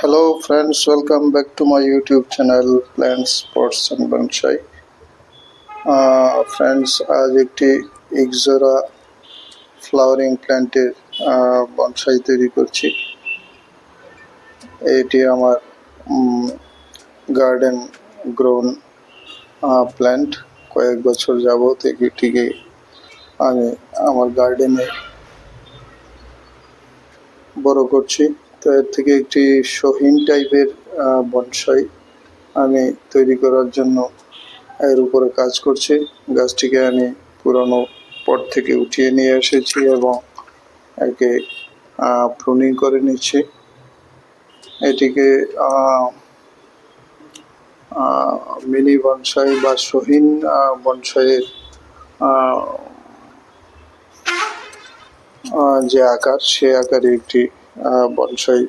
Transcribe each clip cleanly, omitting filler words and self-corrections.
Hello friends, welcome back to my YouTube channel Plants, Pots and Bonsai. Friends আজ একটি এক্সোরা flowering প্ল্যান্টের bonsai তৈরি করছি। এটি আমার গার্ডেন গ্রোন প্ল্যান্ট। কয়েক বছর যাবত এটিকে আমি আমার গার্ডেনে বড় করছি। তো এর থেকে একটি শৌখিন টাইপের বনসাই আমি তৈরি করার জন্য এর উপরে কাজ করছি। গাছটিকে আমি পুরনো পট থেকে উঠিয়ে নিয়ে এসেছি এবং একে প্রুনিং করে নিচ্ছি। এটিকে মিনি বনসাই বা শৌখিন বনসাইয়ের যে আকার, সে আকারে একটি বনসাই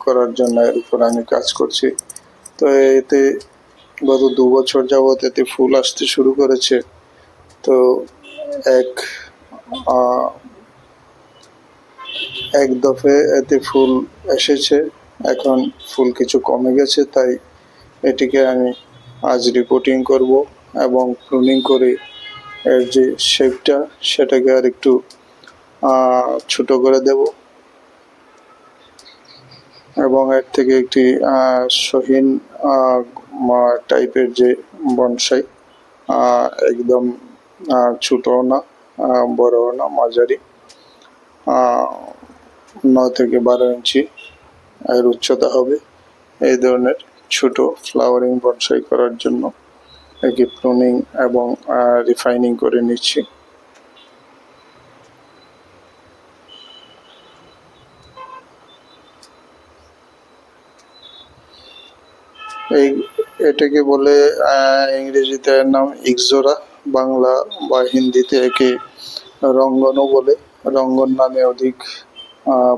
করার জন্য এর উপর আমি কাজ করছি। তো এতে গত 2 বছর যাবত এতে ফুল আসতে শুরু করেছে। তো এক দফে এতে ফুল এসেছে, এখন ফুল কিছু কমে গেছে। তাই এটিকে আমি আজ রিপোর্টিং করব এবং প্রুনিং করে এর যে শেপটা সেটাকে আর একটু ছোট করে দেব এবং এর থেকে একটি শৌখিন টাইপের যে বনসাই, একদম ছোটও না বড়ও না, মাঝারি 9 থেকে 12 ইঞ্চি এর উচ্চতা হবে। এই ধরনের ছোট ফ্লাওয়ারিং বনসাই করার জন্য একে প্রুনিং এবং রিফাইনিং করে নিচ্ছি। এটাকে বলে ইংরেজিতে এর নাম এক্সোরা, বাংলা বা হিন্দিতে একে রঙ্গনও বলে। রঙ্গন নামে অধিক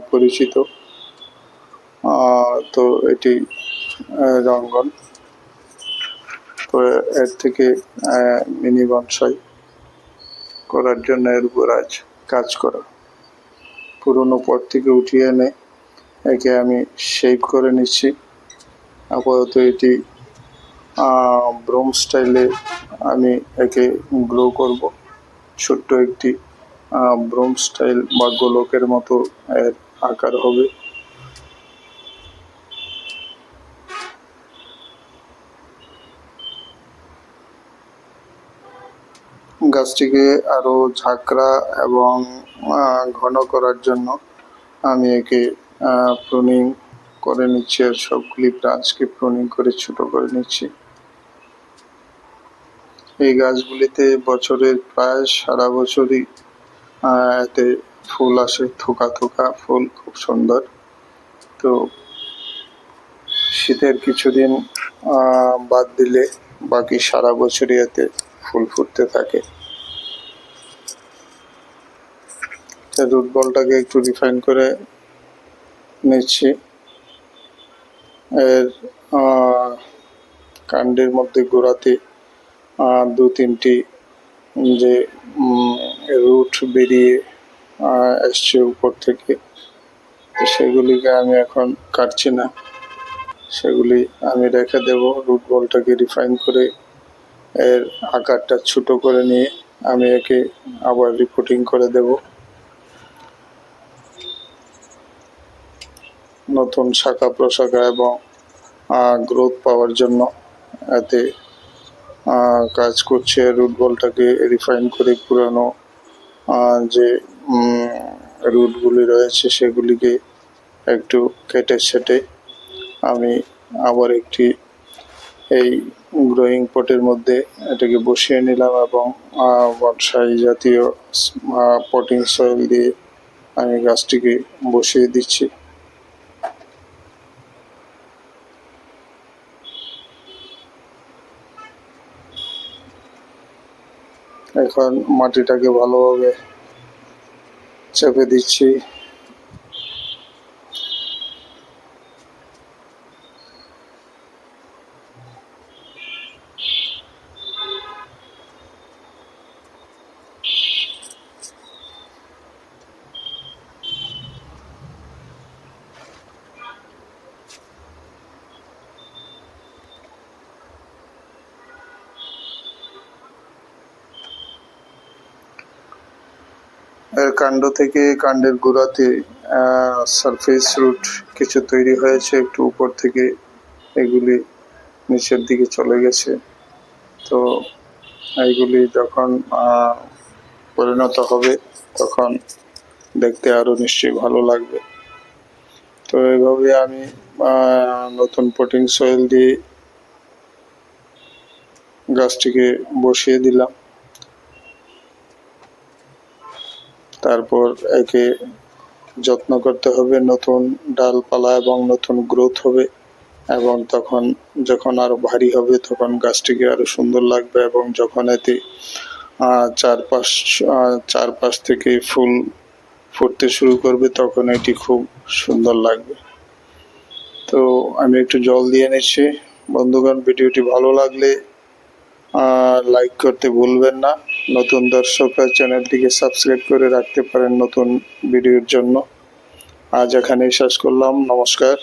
পরিচিত। তো এটি রঙ্গন। তো এর থেকে মিনি বনসাই করার জন্য এর উপর আজ কাজ করা। পুরোনো পট থেকে উঠিয়ে এনে একে আমি শেপ করে নিচ্ছি। আপাতত এটি ব্রোম স্টাইলে আমি একে গ্রো করব। ছোট্ট একটি ব্রোম স্টাইল বা গোলকের মতো এর আকার হবে। গাছটিকে আরো ঝাঁকড়া এবং ঘন করার জন্য আমি একে প্রুনিং করে নিচ্ছি, আর সবগুলি ব্রাঞ্চকে প্রুনিং করে ছোট করে নিচ্ছি। এই গাছগুলিতে বছরের প্রায় সারা বছরই এতে ফুল আসে, থোকা থোকা ফুল, খুব সুন্দর। তো শীতের কিছুদিন বাদ দিলে বাকি সারা বছরই এতে ফুল ফুটতে থাকে। রুট বলটাকে একটু রিফাইন করে নিচ্ছি। এর কাণ্ডের মধ্যে গোড়াতে 2-3টি যে রুট বেরিয়ে আসছে উপর থেকে, সেগুলিকে আমি এখন কাটছি না, সেগুলি আমি রেখে দেব। রুট বলটাকে রিফাইন করে এর আকারটা ছোট করে নিয়ে আমি একে আবার রিপোর্টিং করে দেব। নতুন শাখা প্রশাখা এবং গ্রোথ পাওয়ার জন্য এতে কাজ করছে। রুট বলটাকে রিফাইন করে পুরানো যে রুটগুলি রয়েছে সেগুলিকে একটু কেটে ছেটে আমি আবার একটি এই গ্রোয়িং পটের মধ্যে এটাকে বসিয়ে নিলাম এবং বনসাই জাতীয় পটিং সয়েল দিয়ে আমি গাছটিকে বসিয়ে দিচ্ছি। এখন মাটিটাকে ভালোভাবে চেপে দিচ্ছি। এর কাণ্ড থেকে কাণ্ডের গোড়াতে সারফেস রুট কিছু তৈরি হয়েছে, একটু উপর থেকে এগুলি নিচের দিকে চলে গেছে। তো এইগুলি যখন পরিণত হবে তখন দেখতে আরো নিশ্চয়ই ভালো লাগবে। তো এইভাবে আমি নতুন পটিং সয়েল দিয়ে গাছটিকে বসিয়ে দিলাম। তারপর একে যত্ন করতে হবে, নতুন ডালপালা এবং নতুন গ্রোথ হবে, এবং তখন যখন আরো ভারী হবে তখন গাছটিকে আরো সুন্দর লাগবে, এবং যখন এতে চারপাশ থেকে ফুল ফুটতে শুরু করবে তখন এটি খুব সুন্দর লাগবে। তো আমি একটু জল দিয়ে নিচ্ছি। বন্ধুগণ, ভিডিওটি ভালো লাগলে লাইক করতে ভুলবেন না। নতুন দর্শকরা চ্যানেলটিকে সাবস্ক্রাইব করে রাখতে পারেন নতুন ভিডিওর জন্য। আজ এখানেই শেষ করলাম। নমস্কার।